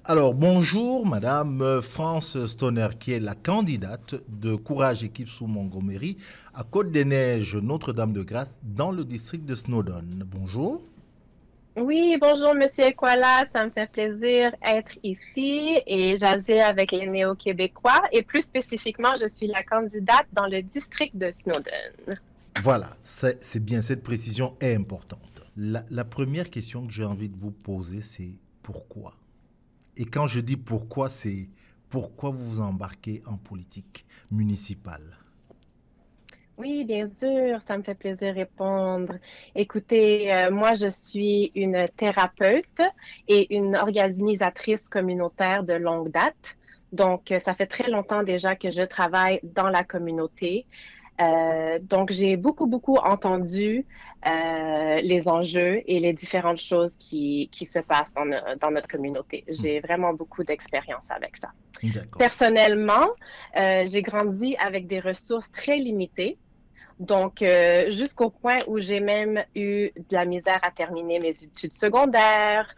Alors, bonjour, Madame France Stoner, qui est la candidate de Courage Équipe sous Montgomery à Côte-des-Neiges, Notre-Dame-de-Grâce, dans le district de Snowdon. Bonjour. Oui, bonjour Monsieur Equala, ça me fait plaisir d'être ici et jaser avec les néo-québécois et plus spécifiquement, je suis la candidate dans le district de Snowdon. Voilà, c'est bien, cette précision est importante. La première question que j'ai envie de vous poser, c'est pourquoi? Et quand je dis pourquoi, c'est pourquoi vous vous embarquez en politique municipale? Oui, bien sûr, ça me fait plaisir de répondre. Écoutez, moi je suis une thérapeute et une organisatrice communautaire de longue date. Donc, ça fait très longtemps déjà que je travaille dans la communauté. Donc, j'ai beaucoup entendu les enjeux et les différentes choses qui se passent dans notre communauté. J'ai vraiment beaucoup d'expérience avec ça. D'accord. Personnellement, j'ai grandi avec des ressources très limitées. Donc, jusqu'au point où j'ai même eu de la misère à terminer mes études secondaires.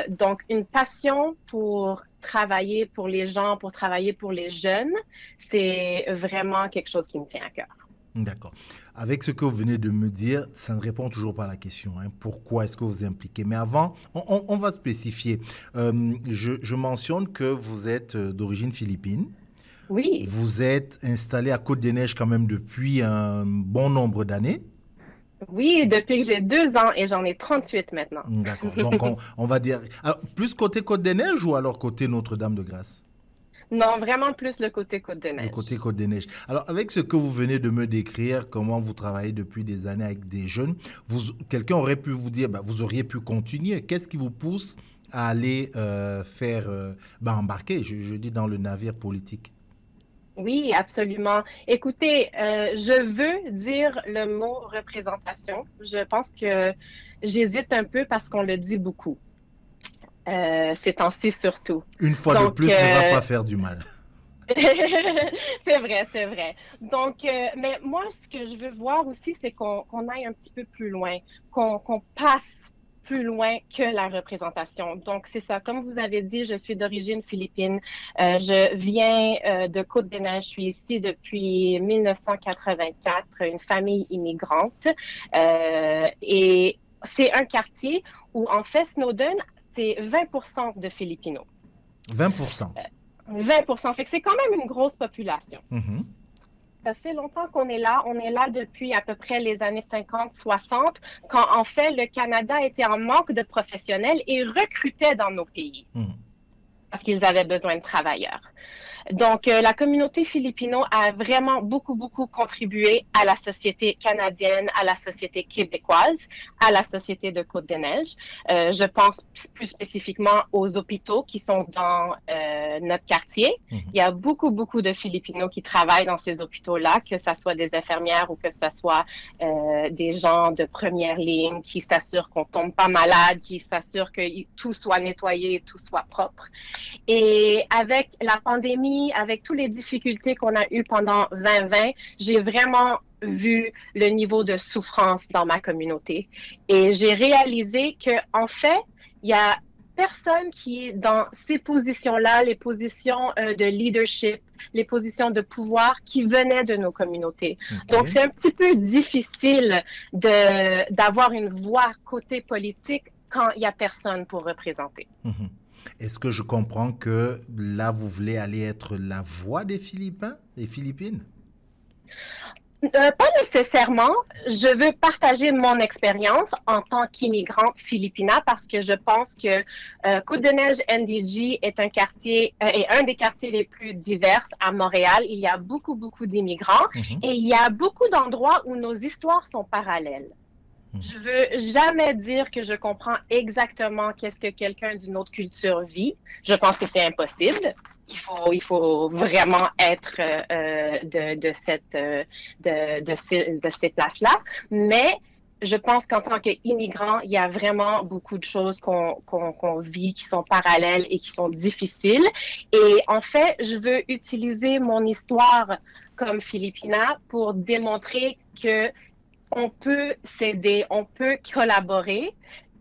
Donc, une passion pour travailler pour les gens, pour travailler pour les jeunes, c'est vraiment quelque chose qui me tient à cœur. D'accord. Avec ce que vous venez de me dire, ça ne répond toujours pas à la question. Hein. Pourquoi est-ce que vous impliquez? Mais avant, on va spécifier. Je mentionne que vous êtes d'origine philippine. Oui, Vous êtes installé à Côte-des-Neiges quand même depuis un bon nombre d'années. oui, depuis que j'ai 2 ans et j'en ai 38 maintenant. D'accord. Donc, on va dire. Alors, plus côté Côte-des-Neiges ou alors côté Notre-Dame-de-Grâce? Non, vraiment plus le côté Le côté Côte-de-Neige. Côte-des-Neiges. Alors, avec ce que vous venez de me décrire, comment vous travaillez depuis des années avec des jeunes, quelqu'un aurait pu vous dire, bah, vous auriez pu continuer. Qu'est-ce qui vous pousse à aller embarquer, je dis, dans le navire politique? Oui, absolument. Écoutez, je veux dire le mot représentation. Je pense que j'hésite un peu parce qu'on le dit beaucoup, ces temps-ci surtout. Une fois de Donc, plus, ne va pas faire du mal. c'est vrai, c'est vrai. Donc, mais moi, ce que je veux voir aussi, c'est qu'on aille un petit peu plus loin, qu'on passe plus loin que la représentation. Donc, c'est ça. Comme vous avez dit, je suis d'origine philippine. Je viens de Côte-des-Neiges. Je suis ici depuis 1984, une famille immigrante. Et c'est un quartier où, en fait, Snowdon, c'est 20% de Filipinos. 20%. 20%. Fait que c'est quand même une grosse population. Mhm. Ça fait longtemps qu'on est là. On est là depuis à peu près les années 50-60, quand en fait le Canada était en manque de professionnels et recrutait dans nos pays Mhm. parce qu'ils avaient besoin de travailleurs. Donc, la communauté philippino a vraiment beaucoup contribué à la société canadienne, à la société québécoise, à la société de Côte-des-Neiges. Je pense plus spécifiquement aux hôpitaux qui sont dans notre quartier. Il y Mhm. a beaucoup de Filipinos qui travaillent dans ces hôpitaux-là, que ce soit des infirmières ou que ce soit des gens de première ligne qui s'assurent qu'on tombe pas malade, qui s'assurent que tout soit nettoyé, tout soit propre. Et avec la pandémie, avec toutes les difficultés qu'on a eues pendant 2020, j'ai vraiment vu le niveau de souffrance dans ma communauté. Et j'ai réalisé que, en fait, il y a personne qui est dans ces positions-là, les positions de leadership, les positions de pouvoir qui venaient de nos communautés. OK. Donc, c'est un petit peu difficile d'avoir une voix côté politique quand il n'y a personne pour représenter. Mhm. Est-ce que je comprends que là, vous voulez aller être la voix des Philippins, des Philippines? Pas nécessairement. Je veux partager mon expérience en tant qu'immigrante philippina parce que je pense que Côte-de-Neige NDG est un quartier est un des quartiers les plus divers à Montréal. Il y a beaucoup d'immigrants Mhm. et il y a beaucoup d'endroits où nos histoires sont parallèles. Je veux jamais dire que je comprends exactement qu'est-ce que quelqu'un d'une autre culture vit. Je pense que c'est impossible. Il faut vraiment être de ces places-là. Mais je pense qu'en tant qu'immigrant, il y a vraiment beaucoup de choses qu'on vit qui sont parallèles et qui sont difficiles. Et en fait, je veux utiliser mon histoire comme Philippina pour démontrer que on peut s'aider, on peut collaborer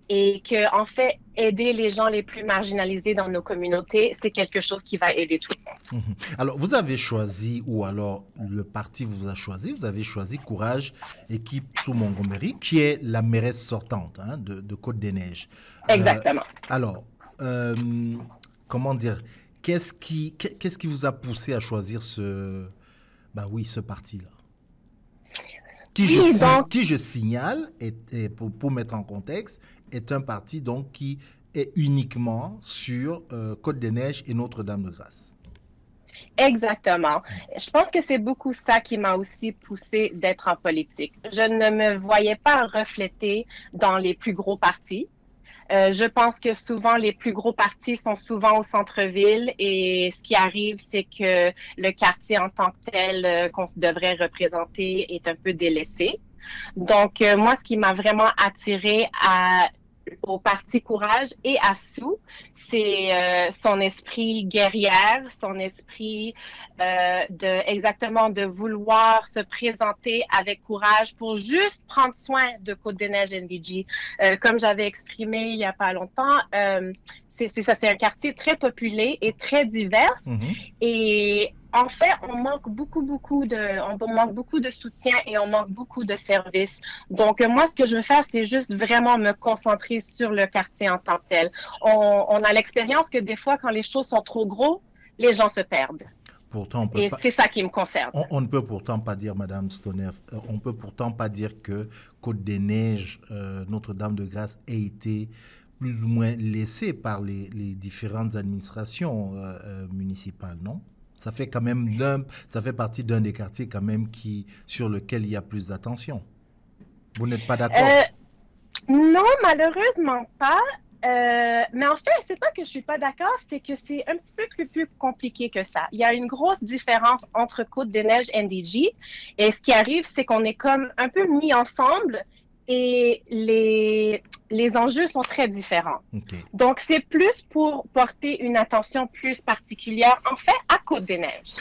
et que, en fait, aider les gens les plus marginalisés dans nos communautés, c'est quelque chose qui va aider tout le monde. Alors, vous avez choisi, ou alors le parti vous a choisi, vous avez choisi Courage, équipe sous Montgomery, qui est la mairesse sortante, hein, de Côte-des-Neiges. Euh, Exactement. alors, euh, comment dire, qu'est-ce qui vous a poussé à choisir bah oui, ce parti-là? Oui, donc, Qui je signale, pour mettre en contexte, est un parti donc qui est uniquement sur Côte-des-Neiges et Notre-Dame-de-Grâce. exactement. Je pense que c'est beaucoup ça qui m'a aussi poussé d'être en politique. Je ne me voyais pas refléter dans les plus gros partis. Je pense que souvent, les plus gros partis sont souvent au centre-ville et ce qui arrive, c'est que le quartier en tant que tel qu'on devrait représenter est un peu délaissé. Donc, moi, ce qui m'a vraiment attirée au Parti Courage et à Sou, c'est son esprit guerrière, son esprit exactement de vouloir se présenter avec courage pour juste prendre soin de Côte-des-Neiges NDG. Comme j'avais exprimé il y a pas longtemps, c'est ça, c'est un quartier très populé et très divers. Et en fait, on manque on manque beaucoup de soutien et on manque beaucoup de services. Donc, moi, ce que je veux faire, c'est juste vraiment me concentrer sur le quartier en tant que tel. On a l'expérience que des fois, quand les choses sont trop gros, les gens se perdent. Pourtant, Et c'est ça qui me concerne. on ne peut pourtant pas dire, Madame Stoner, on peut pourtant pas dire que Côte-des-Neiges, Notre-Dame-de-Grâce ait été plus ou moins laissée par les différentes administrations municipales, non? Ça fait quand même ça fait partie d'un des quartiers quand même sur lequel il y a plus d'attention. Vous n'êtes pas d'accord? Euh, non, malheureusement pas. Mais en fait, c'est pas que je suis pas d'accord, c'est que c'est un petit peu plus compliqué que ça. Il y a une grosse différence entre Côte-des-Neiges et NDG. Et ce qui arrive, c'est qu'on est comme un peu mis ensemble et les enjeux sont très différents. Ok. Donc, c'est plus pour porter une attention plus particulière, en fait, à Côte-des-Neiges.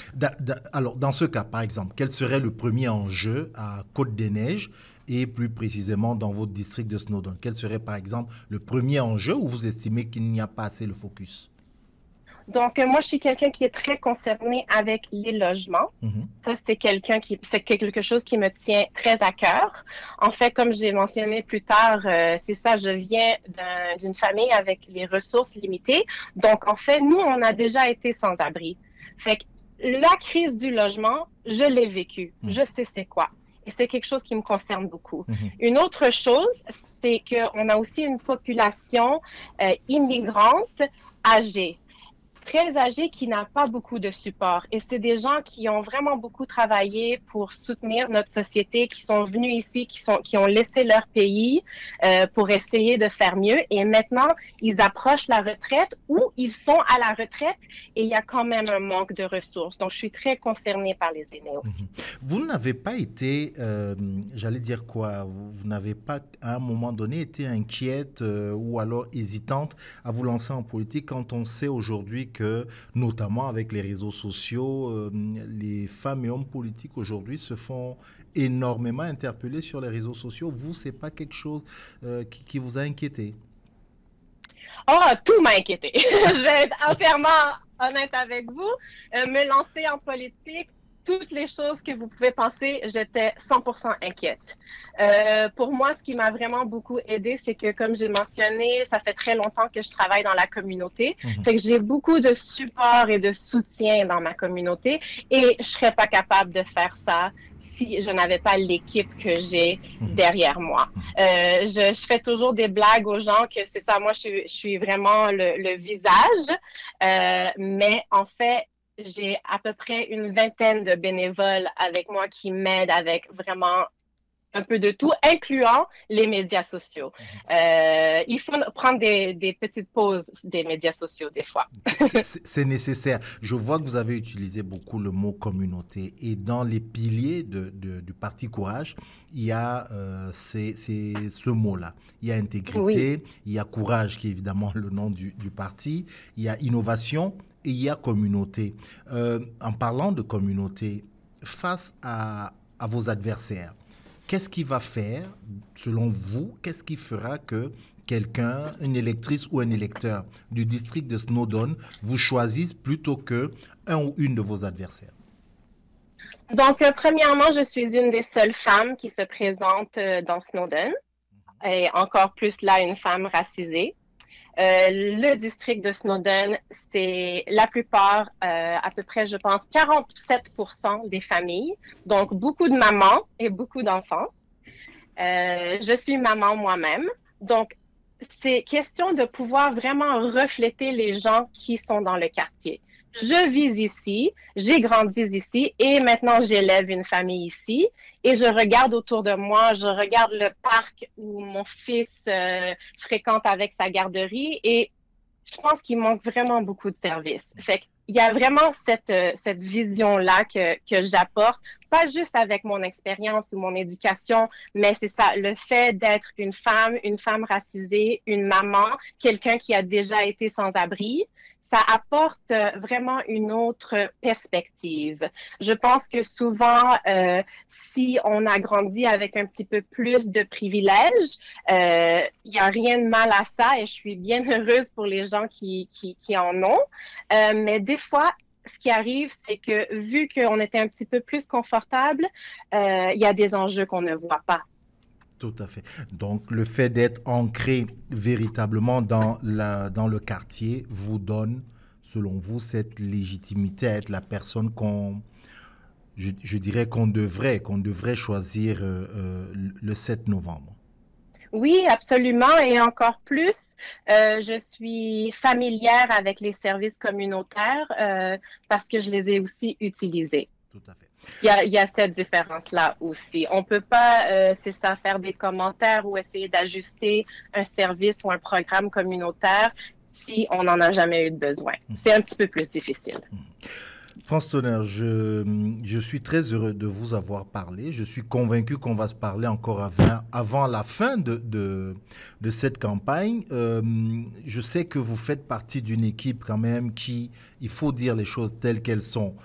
Alors, dans ce cas, par exemple, quel serait le premier enjeu à Côte-des-Neiges et plus précisément dans votre district de Snowdon? Quel serait, par exemple, le premier enjeu où vous estimez qu'il n'y a pas assez le focus? Donc, moi, je suis quelqu'un qui est très concerné avec les logements. Ça, c'est quelque chose qui me tient très à cœur. En fait, comme j'ai mentionné plus tard, c'est ça, je viens d'une famille avec les ressources limitées. Donc, en fait, nous, on a déjà été sans abri. Fait que la crise du logement, je l'ai vécue. Je sais c'est quoi. Et c'est quelque chose qui me concerne beaucoup. Une autre chose, c'est qu'on a aussi une population immigrante âgée, très âgé qui n'a pas beaucoup de support. Et c'est des gens qui ont vraiment beaucoup travaillé pour soutenir notre société, qui sont venus ici, qui ont laissé leur pays pour essayer de faire mieux. Et maintenant, ils approchent la retraite ou ils sont à la retraite et il y a quand même un manque de ressources. Donc, je suis très concernée par les aînés aussi. Vous n'avez pas été, j'allais dire quoi, vous n'avez pas à un moment donné été inquiète ou alors hésitante à vous lancer en politique quand on sait aujourd'hui que, notamment avec les réseaux sociaux, les femmes et hommes politiques aujourd'hui se font énormément interpeller sur les réseaux sociaux. Vous, c'est pas quelque chose qui vous a inquiété? Oh, tout m'a inquiété. Je vais être entièrement honnête avec vous. Me lancer en politique, toutes les choses que vous pouvez penser, j'étais 100% inquiète. Pour moi, ce qui m'a vraiment beaucoup aidé, c'est que, comme j'ai mentionné, ça fait très longtemps que je travaille dans la communauté. Fait que j'ai beaucoup de support et de soutien dans ma communauté et je serais pas capable de faire ça si je n'avais pas l'équipe que j'ai derrière moi. Je fais toujours des blagues aux gens que c'est ça, moi, je suis vraiment le visage, mais en fait, j'ai à peu près une vingtaine de bénévoles avec moi qui m'aident avec vraiment un peu de tout, incluant les médias sociaux. Il faut prendre des petites pauses des médias sociaux des fois. C'est nécessaire. Je vois que vous avez utilisé beaucoup le mot communauté et dans les piliers du Parti Courage, il y a ce mot-là. Il y a intégrité, Oui. il y a courage qui est évidemment le nom du parti, il y a innovation et il y a communauté. En parlant de communauté, face à vos adversaires, qu'est-ce qui va faire, selon vous, qu'est-ce qui fera que quelqu'un, une électrice ou un électeur du district de Snowdon vous choisisse plutôt que un ou une de vos adversaires? Donc, premièrement, je suis une des seules femmes qui se présente dans Snowdon, et encore plus là, une femme racisée. Le district de Snowdon, c'est la plupart, à peu près, je pense, 47% des familles, donc beaucoup de mamans et beaucoup d'enfants. Je suis maman moi-même, donc c'est question de pouvoir vraiment refléter les gens qui sont dans le quartier. Je vis ici, j'ai grandi ici et maintenant j'élève une famille ici et je regarde autour de moi, je regarde le parc où mon fils fréquente avec sa garderie et je pense qu'il manque vraiment beaucoup de services. Fait qu'il y a vraiment cette vision-là que j'apporte, pas juste avec mon expérience ou mon éducation, mais c'est ça, le fait d'être une femme racisée, une maman, quelqu'un qui a déjà été sans abri, ça apporte vraiment une autre perspective. Je pense que souvent, si on a grandi avec un petit peu plus de privilèges, il n'y a rien de mal à ça et je suis bien heureuse pour les gens qui en ont. Mais des fois, ce qui arrive, c'est que vu qu'on était un petit peu plus confortable, il y a des enjeux qu'on ne voit pas. Tout à fait. Donc, le fait d'être ancré véritablement dans le quartier vous donne, selon vous, cette légitimité à être la personne je dirais qu'on devrait choisir le 7 novembre. Oui, absolument. Et encore plus, je suis familière avec les services communautaires parce que je les ai aussi utilisés. Tout à fait. Il y a cette différence-là aussi. On peut pas, c'est ça, faire des commentaires ou essayer d'ajuster un service ou un programme communautaire si on n'en a jamais eu de besoin. C'est un petit peu plus difficile. France Tonnerre, je suis très heureux de vous avoir parlé. Je suis convaincu qu'on va se parler encore avant la fin de cette campagne. Je sais que vous faites partie d'une équipe quand même qui, il faut dire les choses telles qu'elles sont,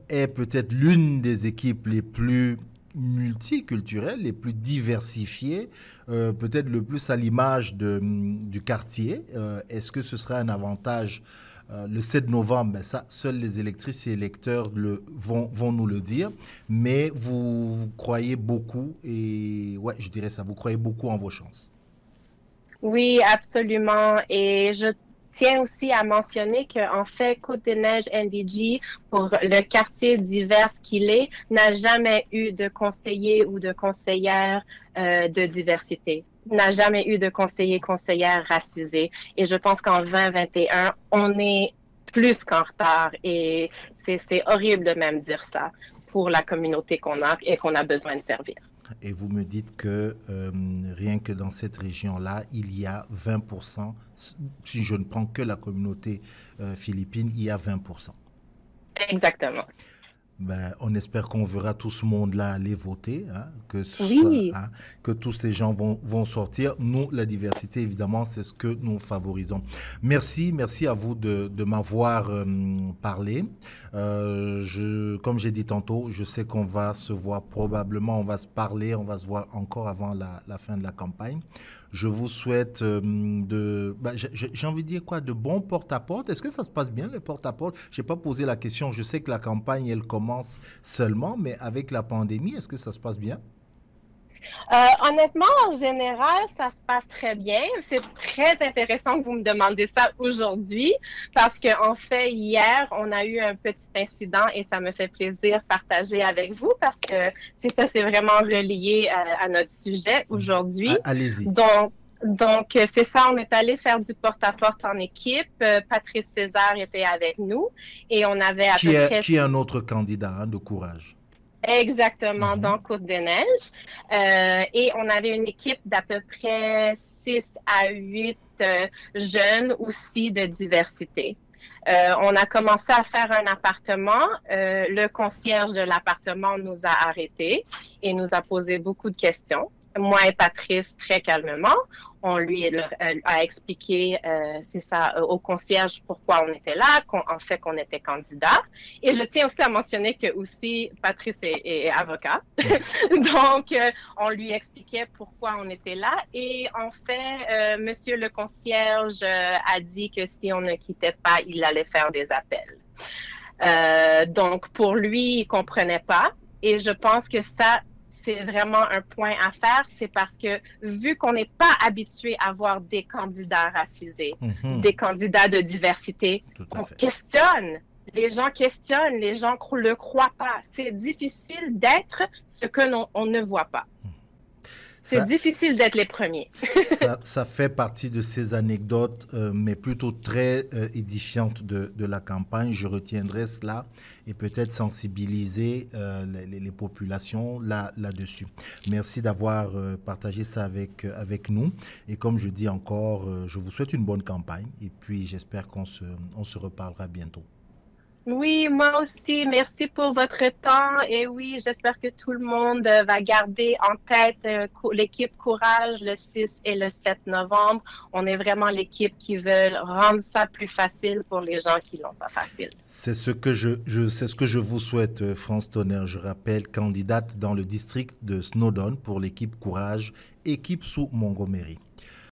est peut-être l'une des équipes les plus multiculturelles, les plus diversifiées, peut-être le plus à l'image du quartier. Est-ce que ce serait un avantage le 7 novembre, ben ça, seuls les électrices et électeurs vont nous le dire. Mais vous croyez beaucoup, et ouais, je dirais ça, vous croyez beaucoup en vos chances. Oui, absolument. Et je tiens aussi à mentionner qu'en fait, Côte-des-Neiges NDG, pour le quartier divers qu'il est, n'a jamais eu de conseiller ou de conseillère de diversité. N'a jamais eu de conseillère racisé. Et je pense qu'en 2021, on est plus qu'en retard. Et c'est horrible de même dire ça pour la communauté qu'on a et qu'on a besoin de servir. Et vous me dites que rien que dans cette région-là, il y a 20%, si je ne prends que la communauté philippine, il y a 20%. Exactement. Ben, on espère qu'on verra tout ce monde-là aller voter, hein, Oui. que tous ces gens vont sortir. Nous, la diversité, évidemment, c'est ce que nous favorisons. Merci à vous de m'avoir parlé. Comme j'ai dit tantôt, je sais qu'on va se voir probablement, on va se parler, on va se voir encore avant la fin de la campagne. Je vous souhaite j'ai envie de dire quoi, de bons porte-à-porte. Est-ce que ça se passe bien, le porte-à-porte? Je n'ai pas posé la question. Je sais que la campagne, elle commence seulement, mais avec la pandémie, est-ce que ça se passe bien? Honnêtement, en général, ça se passe très bien. C'est très intéressant que vous me demandez ça aujourd'hui parce qu'en fait, hier, on a eu un petit incident et ça me fait plaisir de partager avec vous parce que c'est vraiment relié à notre sujet aujourd'hui. Allez-y. Donc, c'est ça, on est allé faire du porte-à-porte en équipe. Patrice César était avec nous et on avait à peu près... Qui est un autre candidat de courage? Exactement, dans Côte-des-Neiges. Et on avait une équipe d'à peu près 6 à 8 jeunes aussi de diversité. On a commencé à faire un appartement. Le concierge de l'appartement nous a arrêtés et nous a posé beaucoup de questions. Moi et Patrice, très calmement, On lui a expliqué, c'est ça, au concierge pourquoi on était là, en fait qu'on était candidat. Et je tiens aussi à mentionner que aussi Patrice est avocat. Donc, on lui expliquait pourquoi on était là. Et en fait, monsieur le concierge a dit que si on ne quittait pas, il allait faire des appels. Donc, pour lui, il comprenait pas. Et je pense que ça, c'est vraiment un point à faire. C'est parce que vu qu'on n'est pas habitué à voir des candidats racisés, des candidats de diversité, on questionne. Les gens questionnent, les gens ne le croient pas. C'est difficile d'être ce que on ne voit pas. C'est difficile d'être les premiers. ça fait partie de ces anecdotes, mais plutôt très édifiantes de la campagne. Je retiendrai cela et peut-être sensibiliser les populations là-dessus. Merci d'avoir partagé ça avec nous. Et comme je dis encore, je vous souhaite une bonne campagne. Et puis, j'espère qu'on se reparlera bientôt. Oui, moi aussi. Merci pour votre temps. Et oui, j'espère que tout le monde va garder en tête l'équipe Courage le 6 et le 7 novembre. On est vraiment l'équipe qui veut rendre ça plus facile pour les gens qui l'ont pas facile. C'est ce que c'est ce que je vous souhaite, France Tonnerre. Je rappelle, candidate dans le district de Snowdon pour l'équipe Courage, équipe sous Montgomery.